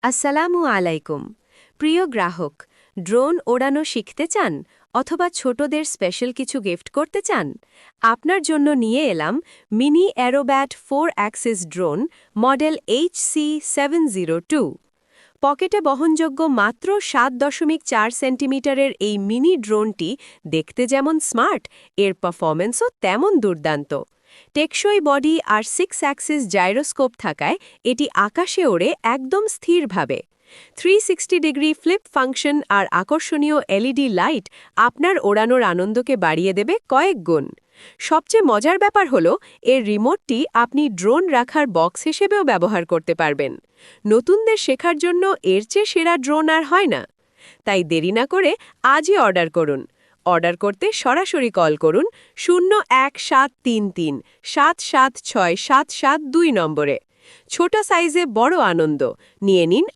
আসসালামু আলাইকুম প্রিয় গ্রাহক ড্রোন ওড়ানো শিখতে চান অথবা ছোটদের স্পেশাল কিছু গিফট করতে চান আপনার জন্য নিয়ে এলাম mini aerobat 4 axis drone model HC702 পকেটে বহনযোগ্য মাত্র 7.4 সেন্টিমিটারের এই মিনি ড্রোনটি দেখতে যেমন স্মার্ট এর পারফরম্যান্সও তেমন দুর্দান্ত টেকসই বডি আর 6 অ্যাক্সিস জাইরোস্কোপ থাকায় এটি আকাশে ওড়ে একদম স্থিরভাবে 360 ডিগ্রি ফ্লিপ ফাংশন আর আকর্ষণীয় এলইডি লাইট আপনার ওড়ানোর আনন্দকে বাড়িয়ে দেবে কয়েক গুণ সবচেয়ে মজার ব্যাপার হলো এর রিমোটটি আপনি ড্রোন রাখার বক্স হিসেবেও ব্যবহার করতে পারবেন নতুনদের শেখার জন্য এর চেয়ে সেরা ড্রোন আর হয় না তাই দেরি না করে আজই অর্ডার করুন অর্ডার করতে সরাসরি কল করুন 01733 776 772 নম্বরে ছোট সাইজে বড় আনন্দ নিয়ে নিন